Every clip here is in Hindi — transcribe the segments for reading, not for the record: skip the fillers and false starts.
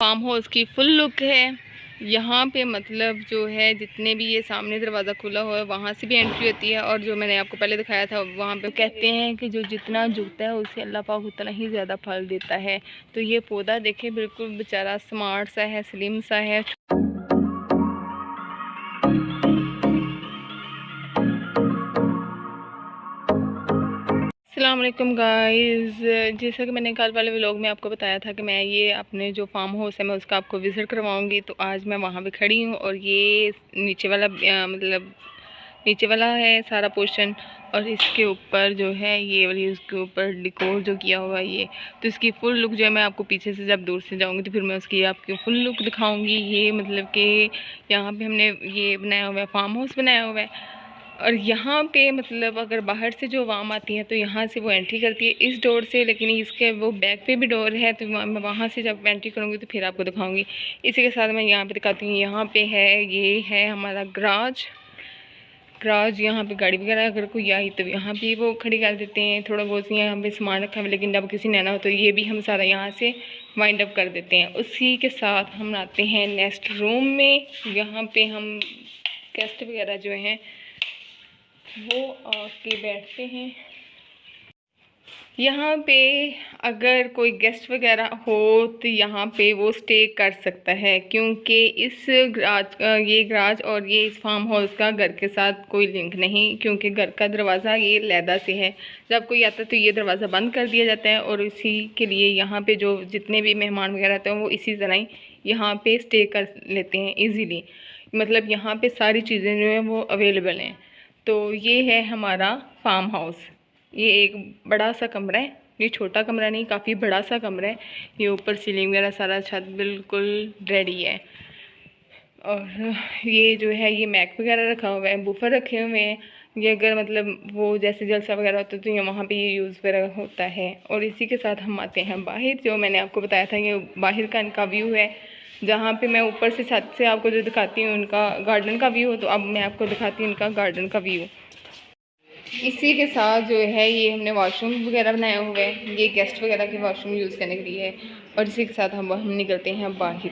फार्म हाउस की फुल लुक है। यहाँ पे मतलब जो है जितने भी ये सामने दरवाज़ा खुला हुआ है वहाँ से भी एंट्री होती है, और जो मैंने आपको पहले दिखाया था वहाँ पे कहते हैं कि जो जितना जुगता है उसे अल्लाह पाक उतना ही ज़्यादा फल देता है। तो ये पौधा देखे बिल्कुल बेचारा स्मार्ट सा है, स्लिम सा है। अस्सलाम वालेकुम गाइज़, जैसा कि मैंने कल वाले व्लॉग में आपको बताया था कि मैं ये अपने जो फार्म हाउस है मैं उसका आपको विज़िट करवाऊंगी। तो आज मैं वहाँ पे खड़ी हूँ और ये नीचे वाला मतलब नीचे वाला है सारा पोर्शन, और इसके ऊपर जो है ये वाली उसके ऊपर डिकोर जो किया हुआ है ये। तो इसकी फुल लुक जो है मैं आपको पीछे से जब दूर से जाऊँगी तो फिर मैं उसकी आपकी फुल लुक दिखाऊँगी। ये मतलब कि यहाँ पर हमने ये बनाया हुआ है, फार्म हाउस बनाया हुआ है। और यहाँ पे मतलब अगर बाहर से जो आवाम आती है तो यहाँ से वो एंट्री करती है इस डोर से, लेकिन इसके वो बैक पे भी डोर है, तो मैं वहाँ से जब एंट्री करूँगी तो फिर आपको दिखाऊंगी। इसी के साथ मैं यहाँ पे दिखाती हूँ। यहाँ पे है, ये है हमारा गराज। यहाँ पे गाड़ी वगैरह अगर कोई आई तो यहाँ भी वो खड़ी कर देते हैं। थोड़ा बहुत यहाँ पे सामान रखा है, लेकिन जब किसी ने आना हो तो ये भी हम सारा यहाँ से वाइंड अप कर देते हैं। उसी के साथ हम आते हैं नेक्स्ट रूम में। यहाँ पे हम गेस्ट वगैरह जो हैं वो आके बैठते हैं। यहाँ पे अगर कोई गेस्ट वगैरह हो तो यहाँ पे वो स्टे कर सकता है, क्योंकि इस ये गराज और ये इस फार्म हाउस का घर के साथ कोई लिंक नहीं, क्योंकि घर का दरवाज़ा ये लैदा से है। जब कोई आता है तो ये दरवाज़ा बंद कर दिया जाता है, और इसी के लिए यहाँ पे जो जितने भी मेहमान वगैरह आते हैं वो इसी तरह ही यहाँ पे स्टे कर लेते हैं ईज़िली। मतलब यहाँ पे सारी चीज़ें जो हैं वो अवेलेबल हैं। तो ये है हमारा फार्म हाउस। ये एक बड़ा सा कमरा है, ये छोटा कमरा नहीं, काफ़ी बड़ा सा कमरा है। ये ऊपर सीलिंग वगैरह सारा छत बिल्कुल रेडी है। और ये जो है ये मैक वगैरह रखा हुआ है, बूफर रखे हुए हैं। ये अगर मतलब वो जैसे जलसा वगैरह होता है तो ये वहाँ पे ये यूज़ वगैरह होता है। और इसी के साथ हम आते हैं बाहर। जो मैंने आपको बताया था ये बाहर का इनका व्यू है, जहाँ पे मैं ऊपर से छत से आपको जो दिखाती हूँ उनका गार्डन का व्यू। तो अब मैं आपको दिखाती हूँ इनका गार्डन का व्यू। इसी के साथ जो है ये हमने वॉशरूम वगैरह बनाए हुए हैं, ये गेस्ट वगैरह के वॉशरूम यूज़ करने के लिए है। और इसी के साथ हम निकलते हैं बाहर।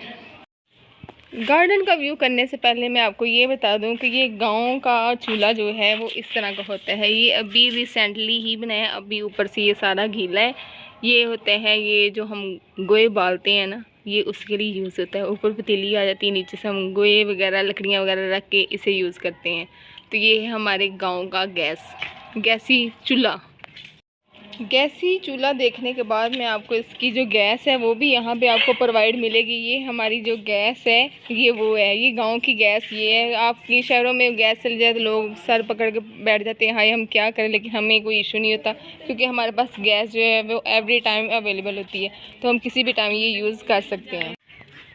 गार्डन का व्यू करने से पहले मैं आपको ये बता दूं कि ये गांव का चूल्हा जो है वो इस तरह का होता है। ये अभी रिसेंटली ही बनाया, अभी ऊपर से ये सारा गीला है। ये होते हैं ये जो हम गोए बालते हैं ना, ये उसके लिए यूज़ होता है। ऊपर पतीली आ जाती है, नीचे से हम गोए वगैरह लकड़ियाँ वगैरह रख के इसे यूज़ करते हैं। तो ये है हमारे गाँव का गैसी चूल्हा देखने के बाद मैं आपको इसकी जो गैस है वो भी यहाँ पे आपको प्रोवाइड मिलेगी। ये हमारी जो गैस है ये वो है, ये गांव की गैस ये है। आपकी शहरों में गैस चल जाए तो लोग सर पकड़ के बैठ जाते हैं, हाय हम क्या करें, लेकिन हमें कोई इशू नहीं होता, क्योंकि हमारे पास गैस जो है वो एवरी टाइम अवेलेबल होती है। तो हम किसी भी टाइम ये यूज़ कर सकते हैं।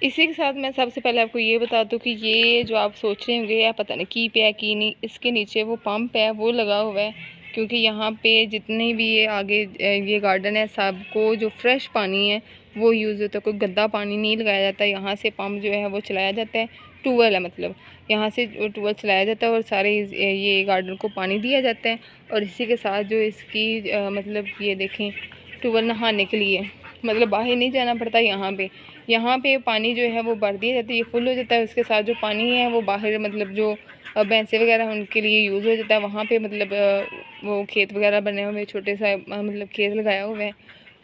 इसी के साथ मैं सबसे पहले आपको ये बता दूं कि ये जो आप सोच रहे होंगे या पता नहीं की पे है की नहीं, इसके नीचे वो पंप है वो लगा हुआ है, क्योंकि यहाँ पे जितने भी ये आगे ये गार्डन है सबको जो फ्रेश पानी है वो यूज़ होता है। कोई गंदा पानी नहीं लगाया जाता, यहाँ से पंप जो है वो चलाया जाता है। ट्यूबवेल है, मतलब यहाँ से ट्यूबवेल चलाया जाता है और सारे ये गार्डन को पानी दिया जाता है। और इसी के साथ जो इसकी मतलब ये देखें ट्यूबवेल नहाने के लिए मतलब बाहर नहीं जाना पड़ता। यहाँ पे पानी जो है वो भर दिया जाता है, ये फुल हो जाता है। उसके साथ जो पानी है वो बाहर मतलब जो भैंसे वगैरह उनके लिए यूज़ हो जाता है। वहाँ पे मतलब वो खेत वगैरह बने हुए, छोटे सा मतलब खेत लगाया हुआ है,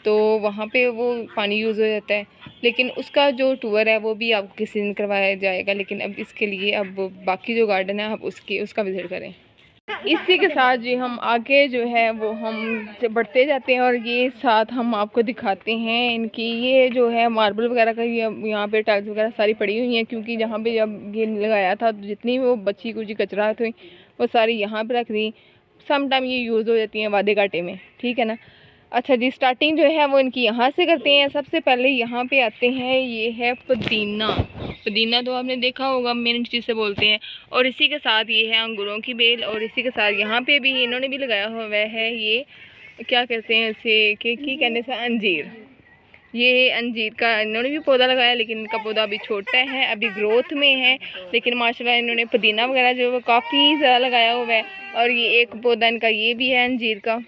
तो वहाँ पे वो पानी यूज़ हो जाता है। लेकिन उसका जो टूर है वो भी आपको किसी दिन करवाया जाएगा, लेकिन अब इसके लिए अब बाकी जो गार्डन है आप उसका विज़िट करें। इसी के साथ जी हम आगे जो है वो हम बढ़ते जाते हैं, और ये साथ हम आपको दिखाते हैं इनकी ये जो है मार्बल वगैरह का, ये यहाँ पे टाइल्स वगैरह सारी पड़ी हुई हैं, क्योंकि जहाँ पे जब ये लगाया था तो जितनी वो बची कुछ कचरा थी वो सारी यहाँ पे रख दी। सम टाइम ये यूज़ हो जाती हैं वादे घाटे में, ठीक है ना। अच्छा जी, स्टार्टिंग जो है वो इनकी यहाँ से करते हैं। सबसे पहले यहाँ पे आते हैं, ये है पुदीना तो आपने देखा होगा, मेन चीज़ से बोलते हैं। और इसी के साथ ये है अंगूरों की बेल, और इसी के साथ यहाँ पे भी इन्होंने भी लगाया हुआ है ये क्या कहते हैं इसे की कहने से अंजीर। ये अंजीर का इन्होंने भी पौधा लगाया, लेकिन इनका पौधा अभी छोटा है, अभी ग्रोथ में है। लेकिन माशाल्लाह इन्होंने पुदीना वगैरह जो है वो काफ़ी ज़्यादा लगाया हुआ है। और ये एक पौधा इनका ये भी है अंजीर का।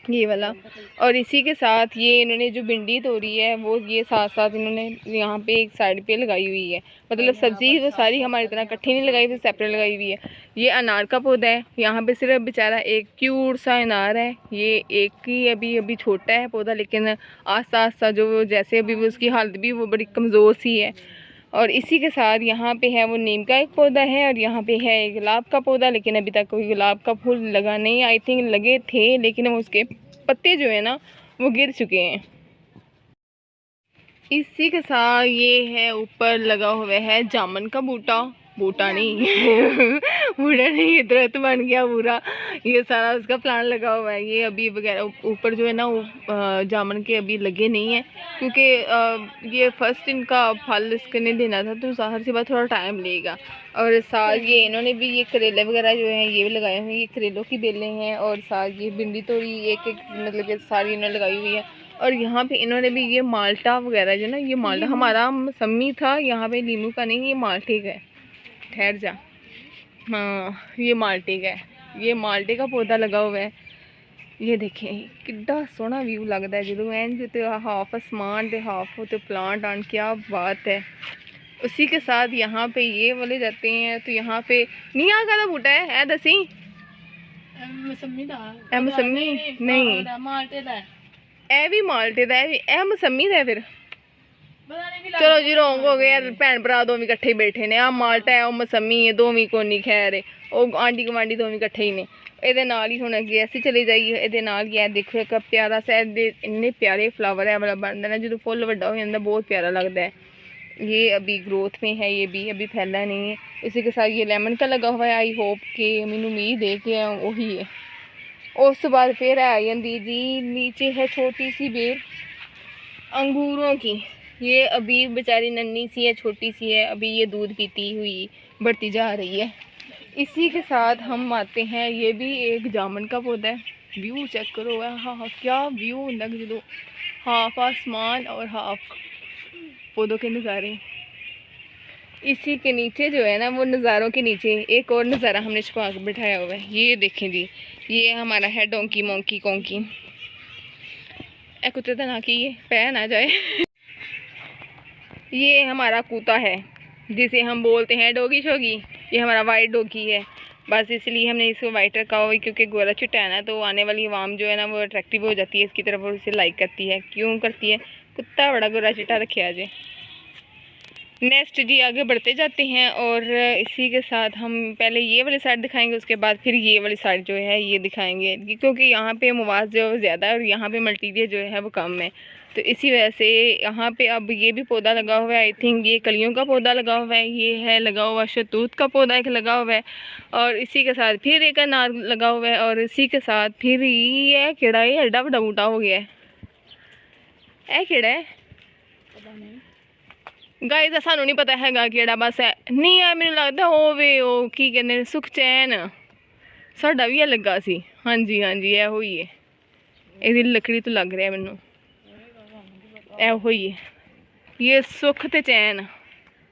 ये वाला। और इसी के साथ ये इन्होंने जो भिंडी तोड़ी है वो ये साथ साथ इन्होंने यहाँ पे एक साइड पे लगाई हुई है। मतलब सब्जी वो सारी हमारी तरह इकट्ठी नहीं लगाई हुई, सेपरेट लगाई हुई है। ये अनार का पौधा है, यहाँ पे सिर्फ बेचारा एक क्यूट सा अनार है। ये एक ही अभी छोटा है पौधा, लेकिन आस्ता आस्ता जो जैसे अभी वो उसकी हालत भी वो बड़ी कमज़ोर सी है। और इसी के साथ यहाँ पे है वो नीम का एक पौधा है, और यहाँ पे है एक गुलाब का पौधा, लेकिन अभी तक कोई गुलाब का फूल लगा नहीं। आई थिंक लगे थे, लेकिन वो उसके पत्ते जो है ना वो गिर चुके हैं। इसी के साथ ये है ऊपर लगा हुआ है जामुन का बूटा, बूटा नहीं बूटा नहीं, ये दरख्त बन गया पूरा। ये सारा उसका प्लांट लगा हुआ है। ये अभी वगैरह ऊपर जो है ना वो जामुन के अभी लगे नहीं है, क्योंकि ये फर्स्ट इनका फल इसके नहीं देना था, तो ज़ाहिर सी बात थोड़ा टाइम लेगा। और साथ ये इन्होंने भी ये करेले वगैरह जो हैं ये भी लगाए हुए हैं, ये करेलों की बेलें हैं। और साथ ये भिंडी तोड़ी एक मतलब कि सारी इन्होंने लगाई हुई है। और यहाँ पे इन्होंने भी ये माल्टा वगैरह जो ना, ये माल्टा हमारा मौसमी था, यहाँ पे नींबू का नहीं, ये माल्टे का है। ठहर जा, हाँ ये माल्टे का है, ये माल्टे का पौधा लगा हुआ है। ये देखें कितना सोहना व्यू लगता है जो एन जो हाफ आसमान ते हाफ होते प्लांट आन, क्या बात है। उसी के साथ यहाँ पे ये वाले जाते हैं, तो यहाँ पे निया का बूटा है दसी मौसमी नहीं ए भी माल्टे का है, मौसमी का फिर चलो जी रोंग हो गए भैन भरा दोवें इकट्ठे बैठे ने। आ माल्टा है, मौसमी है, दोवें कोनी खैर है, वो आंडी गवांडी दोवें इकट्ठे ही ने। ਇਹਦੇ ਨਾਲ ही हुण अगे ऐसे चले जाइए। ਇਹਦੇ ਨਾਲ ही देखो एक प्यारा सा इन्ने प्यारे फ्लावर है वाला बनता है ना, जो फुल वड्डा हो जाता बहुत प्यारा लगता है। ये अभी ग्रोथ में है, ये भी अभी फैला नहीं है। इसी के साथ ये लेमन का लगा हुआ है। आई होप कि मैनू उम्मीद है कि वही है। उस बाद फिर आ जाती जी नीचे है छोटी सी बेल अंगूरों की। ये अभी बेचारी नन्ही सी है, छोटी सी है, अभी ये दूध पीती हुई बढ़ती जा रही है। इसी के साथ हम आते हैं, ये भी एक जामुन का पौधा है। व्यू चेक करो, हाँ क्या व्यू लग जो, हाफ आसमान और हाफ पौधों के नज़ारे। इसी के नीचे जो है ना वो नज़ारों के नीचे एक और नज़ारा हमने छुपा कर बिठाया हुआ है। ये देखें जी, ये हमारा है डोंकी मोंकी कोंकी। ए कुत्ते तो ना की ये पैर ना जाए ये हमारा कूता है जिसे हम बोलते हैं डोगी शोगी। ये हमारा वाइट डोगी है, बस इसलिए हमने इसको वाइट रखा हुआ है, क्योंकि गोरा चिट्टा है ना, तो आने वाली आवाम जो है ना वो अट्रैक्टिव हो जाती है इसकी तरफ और इसे लाइक करती है। क्यों करती है? कुत्ता बड़ा गोरा चिट्टा रखे आज। नेक्स्ट जी आगे बढ़ते जाते हैं, और इसी के साथ हम पहले ये वाली साइड दिखाएंगे, उसके बाद फिर ये वाली साइड जो है ये दिखाएंगे, क्योंकि यहाँ पे मुवाज़ जो ज़्यादा है और यहाँ पे मल्टीरिया जो है वो कम है। तो इसी वजह से यहाँ पे अब ये भी पौधा लगा हुआ है। आई थिंक ये कलियों का पौधा लगा हुआ है। ये है लगा हुआ शतूत का पौधा एक लगा हुआ है, और इसी के साथ फिर एक अनार लगा हुआ है, और इसी के साथ फिर ये केड़ा ये एडा बड़ा बूटा हो गया है। केड़ा है गाइस, सानू नहीं पता है केड़ा, बस है नहीं है मैंने लगता होवे ओ की कहते सुखचैन साडा भी लगा सी। हाँ जी यह हुई है, ये लकड़ी तो लग रहा है मैनू ही है। ये सुख ते चैन,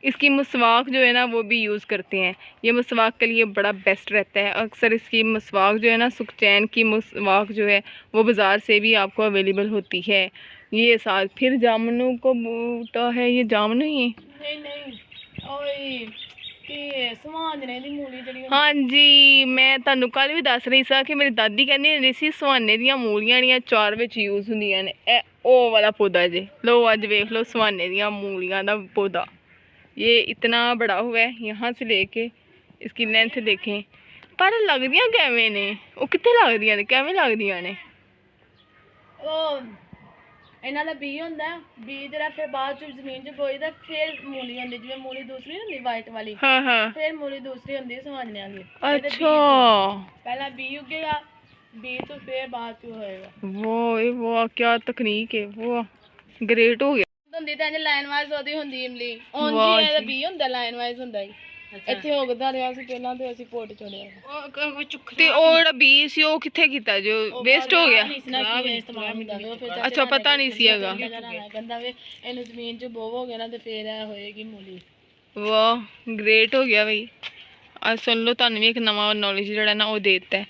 इसकी मसवाक जो है ना वो भी यूज़ करते हैं। ये मसवाक के लिए बड़ा बेस्ट रहता है। अक्सर इसकी मसवाक जो है ना सुख चैन की मसवाक जो है वो बाज़ार से भी आपको अवेलेबल होती है। ये साथ फिर जामुनों को बूटा है, ये जामुन ही हाँ जी, मैं तुहानू कल भी दस रही सा कि मेरी दादी कहती होंदी सी सुहाने दियां मूलियां ने चार विच यूज़ हुंदियां ने। ओ वाला पौधा जे लो अज वेख लो सुहाने दियां मूलियां दा पौधा। ये इतना बड़ा हुआ है, यहाँ से लेके इसकी लेंथ देखें। पर लगदियां कैवें ने, वो कित्थे लगदियां ने, कैवें लगदियां ने? इन्हां दा बीज हुंदा, बीज जरा फिर बाद च जमीन च बोईदा, फिर मूली हुंदी, जिवें मूली दूसरी हुंदी वाइट वाली, फिर मूली दूसरी हुंदी सुहाने वाली। अच्छा, पहला बीज उगेगा, बीज तो फिर बाद च होएगा। वो क्या तकनीक है, वो ग्रेट हो गया। हुंदी ते इंज लाइन वाइज ओदी हुंदी इमली, ओंजी ਇਹਦਾ बीज हुंदा लाइन वाइज हुंदा ही। ਇੱਥੇ ਉਗਦਾ ਰਿਹਾ ਸੀ ਪਹਿਲਾਂ ਤੇ ਅਸੀਂ ਪੋਟ ਚੜਿਆ ਤੇ ਉਹ ਜਿਹੜਾ ਬੀਜ ਸੀ ਉਹ ਕਿੱਥੇ ਕੀਤਾ ਜੋ ਵੇਸਟ ਹੋ ਗਿਆ? ਅੱਛਾ ਪਤਾ ਨਹੀਂ ਸੀ ਹੈਗਾ। ਕਹਿੰਦਾ ਵੇ ਇਹਨੂੰ ਜ਼ਮੀਨ 'ਚ ਬੋਵੋਗੇ ਨਾ ਤੇ ਫੇਰ ਇਹ ਹੋਏਗੀ ਮੂਲੀ। ਵਾਹ ग्रेट हो गया भाई, आज सुन लो, ਤੁਹਾਨੂੰ ਵੀ एक नवा नॉलेज ਜਿਹੜਾ ਨਾ ਉਹ ਦੇ ਦਿੱਤਾ है।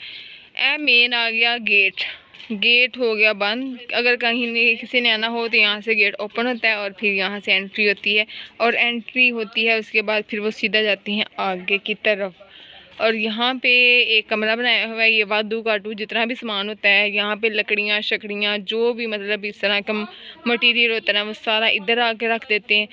मेन आ गया गेट। गेट हो गया बंद। अगर कहीं किसी ने आना हो तो यहाँ से गेट ओपन होता है और फिर यहाँ से एंट्री होती है, और एंट्री होती है उसके बाद फिर वो सीधा जाती हैं आगे की तरफ। और यहाँ पे एक कमरा बनाया हुआ है। ये वादू काटू जितना भी सामान होता है, यहाँ पे लकड़ियाँ शकड़ियाँ जो भी मतलब इस तरह का मटेरियल होता है ना, वो सारा इधर आके रख देते हैं,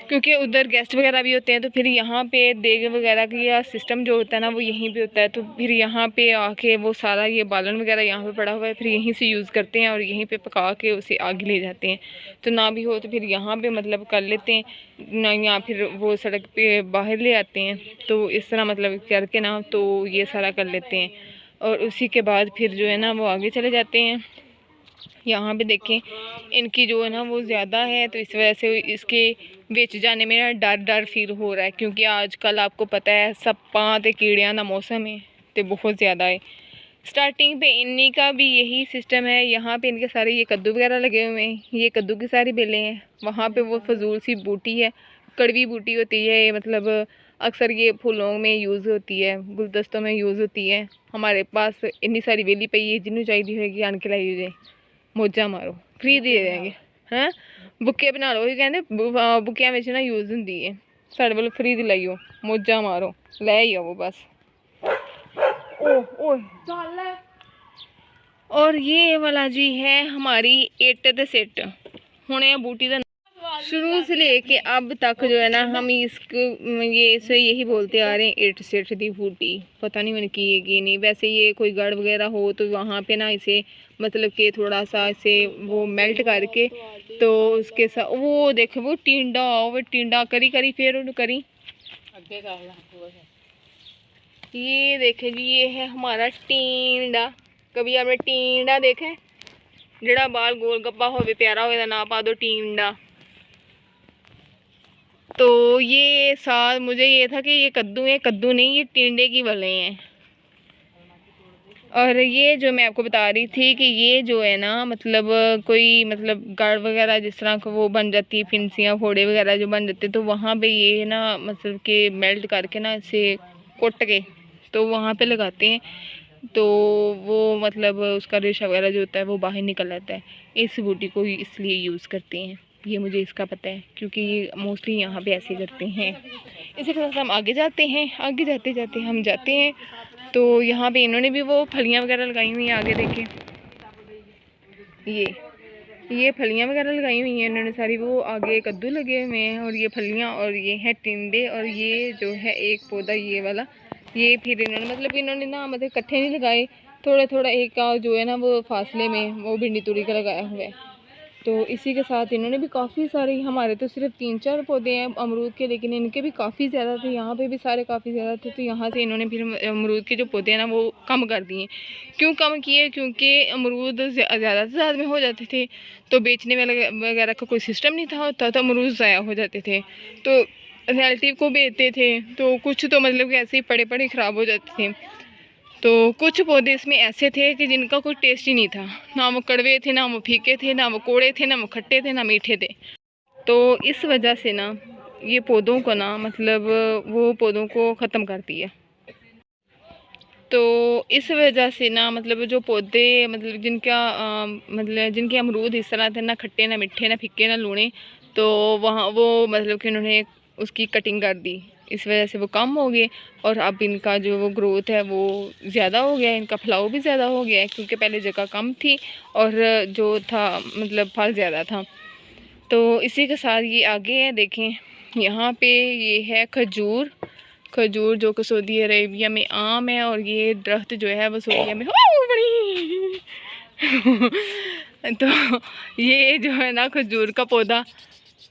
क्योंकि उधर गेस्ट वगैरह भी होते हैं। तो फिर यहाँ पे देग वगैरह का सिस्टम जो होता है ना, वो यहीं पे होता है। तो फिर यहाँ पे आके वो सारा ये बालन वगैरह यहाँ पे पड़ा हुआ है, फिर यहीं से यूज़ करते हैं और यहीं पे पका के उसे आगे ले जाते हैं। तो ना भी हो तो फिर यहाँ पे मतलब कर लेते हैं ना, या फिर वो सड़क पे बाहर ले आते हैं। तो इस तरह मतलब करके ना तो ये सारा कर लेते हैं, और उसी के बाद फिर जो है ना वो आगे चले जाते हैं। यहाँ पे देखें इनकी जो है ना वो ज़्यादा है, तो इस वजह से इसके बेच जाने में ना डर डर फील हो रहा है, क्योंकि आजकल आपको पता है सप्पा ते कीड़ियाँ का मौसम है तो बहुत ज़्यादा है। स्टार्टिंग पे इन्हीं का भी यही सिस्टम है। यहाँ पे इनके सारे ये कद्दू वगैरह लगे हुए हैं, ये कद्दू की सारी बेलें हैं। वहाँ पे वो फजूल सी बूटी है, कड़वी बूटी होती है, मतलब अक्सर ये फूलों में यूज़ होती है, गुलदस्तों में यूज़ होती है। हमारे पास इतनी सारी बेली पई है, जिन्होंने चाहिए होगी आन के लाई जाए, मौजा मारो, फ्री दे देंगे। हैं बुक्के बना लो, कहते बुक्कियां में ना यूज़ होंगी है, साढ़े वालों फ्री दी लाइयो, मौजा मारो, लै ही आओ बस। ओह चल। और ये वाला जी है हमारी इट ते सिट। हुणे बूटी का शुरू से लेके अब तक जो है ना हम इसे यही बोलते आ रहे हैं, इट सिट दी बूटी। पता नहीं मैंने की है कि नहीं। वैसे ये कोई गढ़ वगैरह हो तो वहाँ पे ना इसे मतलब कि थोड़ा सा इसे वो मेल्ट करके तो उसके साथ वो देखे वो टींडा करी करी फिर उन्हें करी। ये देखे जी, ये है हमारा टींडा। कभी आपने टींडा देखे? जड़ा बाल गोल गप्पा हो प्यारा हो ना पा दो टींडा। तो ये साथ मुझे ये था कि ये कद्दू है, कद्दू नहीं, ये टिंडे की बले हैं। और ये जो मैं आपको बता रही थी कि ये जो है ना मतलब कोई मतलब गाड़ वगैरह जिस तरह का वो बन जाती है, फिंसियाँ फोड़े वगैरह जो बन जाते हैं, तो वहाँ पे ये ना मतलब कि मेल्ट करके ना इसे कुट के तो वहाँ पे लगाते हैं, तो वो मतलब उसका रेशा वगैरह जो होता है वो बाहर निकल आता है। इस बूटी को इसलिए यूज़ करते हैं, ये मुझे इसका पता है, क्योंकि ये मोस्टली यहाँ पे ऐसे करते हैं। इसी के साथ हम आगे जाते हैं। आगे जाते जाते हम जाते हैं तो यहाँ पे इन्होंने भी वो फलियाँ वगैरह लगाई हुई हैं। आगे देखें ये फलियाँ वगैरह लगाई हुई हैं इन्होंने सारी। वो आगे कद्दू लगे हुए हैं और ये फलियाँ, और ये हैं टिंडे, और ये जो है एक पौधा ये वाला, ये फिर इन्होंने मतलब इन्होंने ना मतलब इकट्ठे नहीं लगाए, थोड़ा थोड़ा एक का जो है ना वो फासले में वो भिंडी तूरी का लगाया हुआ है। तो इसी के साथ इन्होंने भी काफ़ी सारे, हमारे तो सिर्फ 3-4 पौधे हैं अमरूद के, लेकिन इनके भी काफ़ी ज़्यादा थे, यहाँ पे भी सारे काफ़ी ज़्यादा थे। तो यहाँ से इन्होंने फिर अमरूद के जो पौधे हैं ना वो कम कर दिए। क्यों कम किए? क्योंकि अमरूद ज़्यादा से ज़्यादा में हो जाते थे, तो बेचने वगैरह का कोई सिस्टम नहीं था होता, तो अमरूद ज़ाया हो जाते थे, तो रिलेटिव को बेचते थे, तो कुछ तो मतलब कि ऐसे ही पड़े पड़े ख़राब हो जाते थे। तो कुछ पौधे इसमें ऐसे थे कि जिनका कोई टेस्ट ही नहीं था, ना वो कड़वे थे, ना वो फीके थे, ना वो कोड़े थे, ना वो खट्टे थे, ना मीठे थे। तो इस वजह से ना ये पौधों को ना मतलब वो पौधों को ख़त्म कर दिया। तो इस वजह से ना मतलब जो पौधे मतलब मतलब जिनके अमरूद इस तरह थे, ना खट्टे ना मीठे ना फीके ना लूणे, तो वहाँ वो मतलब कि उन्होंने उसकी कटिंग कर दी। इस वजह से वो कम हो गए, और अब इनका जो वो ग्रोथ है वो ज़्यादा हो गया है, इनका फैलाव भी ज़्यादा हो गया है, क्योंकि पहले जगह कम थी और जो था मतलब फल ज़्यादा था। तो इसी के साथ ये आगे है, देखें यहाँ पे ये है खजूर। खजूर जो कि सऊदी अरेबिया में आम है, और ये दरख्त जो है वो सऊदीया में तो ये जो है ना खजूर का पौधा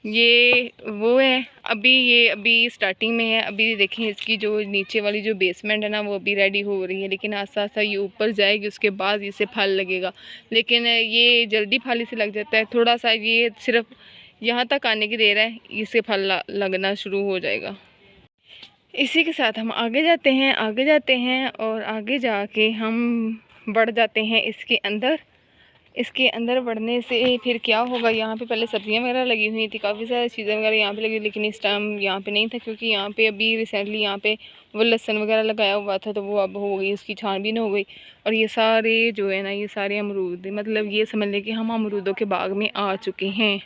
ये वो है। अभी स्टार्टिंग में है। अभी देखें इसकी जो नीचे वाली जो बेसमेंट है ना वो अभी रेडी हो रही है, लेकिन आस्ता आस्ता ये ऊपर जाएगी, उसके बाद इसे फल लगेगा। लेकिन ये जल्दी फल इसे लग जाता है, थोड़ा सा ये सिर्फ यहाँ तक आने की देर है, इसे फल लगना शुरू हो जाएगा। इसी के साथ हम आगे जाते हैं और आगे जाके हम बढ़ जाते हैं इसके अंदर। इसके अंदर बढ़ने से फिर क्या होगा, यहाँ पे पहले सब्जियां वगैरह लगी हुई थी, काफ़ी सारी चीज़ें वगैरह यहाँ पे लगी, लेकिन इस टाइम यहाँ पे नहीं था क्योंकि यहाँ पे अभी रिसेंटली यहाँ पे वो लहसुन वगैरह लगाया हुआ था, तो वो अब हो गई, उसकी छानबीन हो गई। और ये सारे जो है ना, ये सारे अमरूद, मतलब ये समझ लें कि हम अमरूदों के बाग में आ चुके हैं।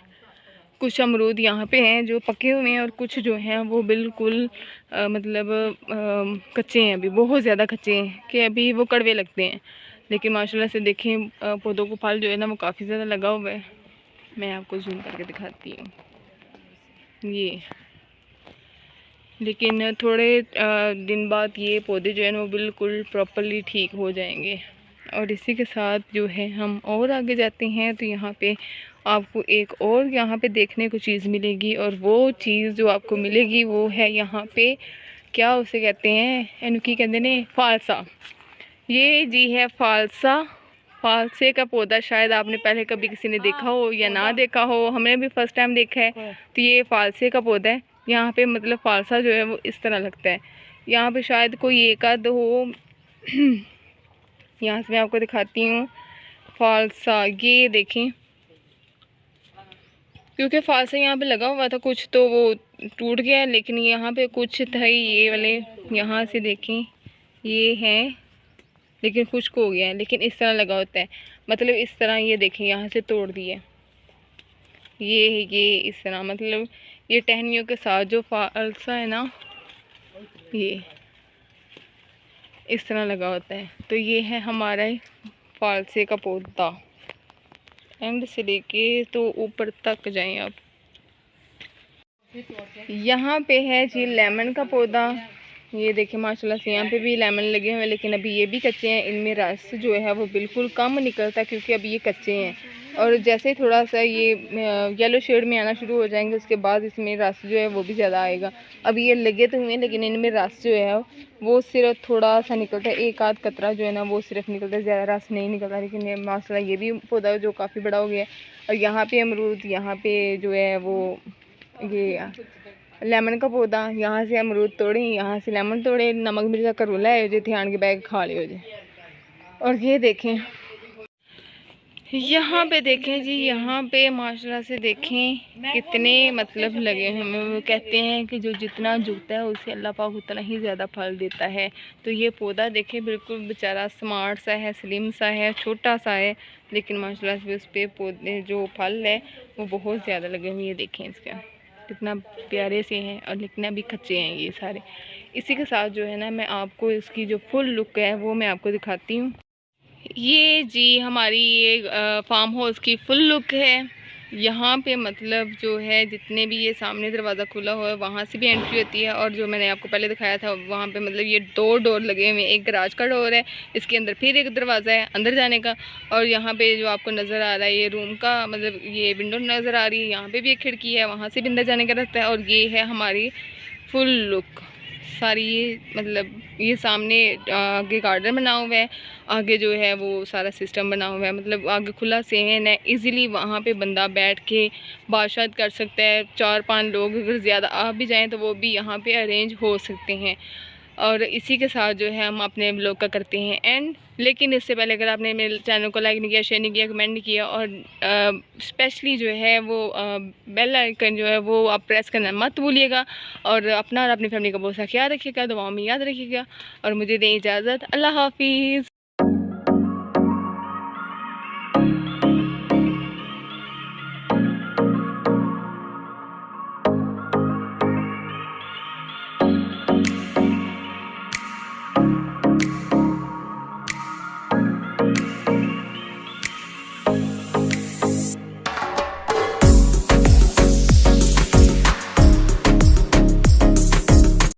कुछ अमरूद यहाँ पे हैं जो पके हुए हैं और कुछ जो हैं वो बिल्कुल मतलब कच्चे हैं, अभी बहुत ज़्यादा कच्चे हैं कि अभी वो कड़वे लगते हैं। लेकिन माशाल्लाह से देखें पौधों को फल जो है ना वो काफ़ी ज़्यादा लगा हुआ है। मैं आपको जूम करके दिखाती हूँ ये। लेकिन थोड़े दिन बाद ये पौधे जो है ना वो बिल्कुल प्रॉपरली ठीक हो जाएंगे। और इसी के साथ जो है हम और आगे जाते हैं तो यहाँ पे आपको एक और यहाँ पे देखने को चीज़ मिलेगी, और वो चीज़ जो आपको मिलेगी वो है यहाँ पे, क्या उसे कहते हैं, इनकी कहते ने फालसा। ये जी है फालसा। फालसे का पौधा शायद आपने पहले कभी किसी ने देखा हो या ना देखा हो, हमने भी फर्स्ट टाइम देखा है। तो ये फालसे का पौधा है। यहाँ पे मतलब फालसा जो है वो इस तरह लगता है। यहाँ पे शायद कोई एक आध हो। यहाँ से मैं आपको दिखाती हूँ फालसा, ये देखें, क्योंकि फालसा यहाँ पे लगा हुआ था कुछ तो वो टूट गया, लेकिन यहाँ पे कुछ था ये वाले, यहाँ से देखें ये हैं, लेकिन खुश्क हो गया है, लेकिन इस तरह लगा होता है, मतलब इस तरह ये देखें यहाँ से तोड़ दिया ये इस तरह, मतलब ये टहनियों के साथ जो फालसा है ना ये इस तरह लगा होता है। तो ये है हमारा फालसे का पौधा, एंड से लेके तो ऊपर तक जाएं आप। यहाँ पे है जी लेमन का पौधा। ये देखिए माशाल्लाह से यहाँ पे भी लेमन लगे हुए हैं, लेकिन अभी ये भी कच्चे हैं। इनमें रस जो है वो बिल्कुल कम निकलता है क्योंकि अभी ये कच्चे हैं। और जैसे थोड़ा सा ये येलो शेड में आना शुरू हो जाएंगे उसके बाद इसमें रस जो है वो भी ज़्यादा आएगा। अभी ये लगे तो हुए हैं लेकिन इनमें रस जो है वो सिर्फ थोड़ा सा निकलता है, एक आध कतरा जो है ना वो सिर्फ निकलता है, ज़्यादा रस नहीं निकलता। लेकिन ये माशाल्लाह ये भी पौधा जो काफ़ी बड़ा हो गया है। और यहाँ पे अमरूद, यहाँ पे जो है वो ये लेमन का पौधा, यहाँ से अमरूद तोड़े, यहाँ से लेमन तोड़े, नमक मिर्चा का रोला है जो ध्यान के बैग खा ले हो जाए। और ये देखें यहाँ पे देखें जी, यहाँ पे माशाल्लाह से देखें कितने मतलब लगे हैं। वो कहते हैं कि जो जितना झुकता है उसे अल्लाह पाक उतना ही ज़्यादा फल देता है। तो ये पौधा देखें बिल्कुल बेचारा स्मार्ट सा है, स्लिम सा है, छोटा सा है, लेकिन माशाल्लाह से उस पर पौधे जो फल है वो बहुत ज़्यादा लगे हुए हैं। देखें इसका कितना प्यारे से हैं, और लेकिन अभी कच्चे हैं ये सारे। इसी के साथ जो है ना मैं आपको इसकी जो फुल लुक है वो मैं आपको दिखाती हूँ। ये जी हमारी ये फार्म हाउस की फुल लुक है। यहाँ पे मतलब जो है जितने भी ये सामने दरवाज़ा खुला हुआ है वहाँ से भी एंट्री होती है, और जो मैंने आपको पहले दिखाया था वहाँ पे मतलब ये दो डोर लगे हुए हैं। एक गराज का डोर है, इसके अंदर फिर एक दरवाज़ा है अंदर जाने का, और यहाँ पे जो आपको नज़र आ रहा है ये रूम का मतलब ये विंडो नज़र आ रही है। यहाँ पर भी एक खिड़की है, वहाँ से भी अंदर जाने का रास्ता है। और ये है हमारी फुल लुक सारी। ये मतलब ये सामने आगे गार्डन बना हुआ है, आगे जो है वो सारा सिस्टम बना हुआ है, मतलब आगे खुला सेवन है, इजीली वहाँ पे बंदा बैठ के बातचीत कर सकता है। 4-5 लोग अगर ज़्यादा आ भी जाएं तो वो भी यहाँ पे अरेंज हो सकते हैं। और इसी के साथ जो है हम अपने ब्लॉग का करते हैं एंड। लेकिन इससे पहले अगर आपने मेरे चैनल को लाइक नहीं किया, शेयर नहीं किया, कमेंट नहीं किया, और स्पेशली जो है वो बेल आइकन जो है वो आप प्रेस करना मत भूलिएगा। और अपना और अपनी फैमिली का बहुत सा ख्याल रखिएगा, दुआओं में याद रखिएगा, और मुझे दें इजाज़त। अल्लाह हाफिज़।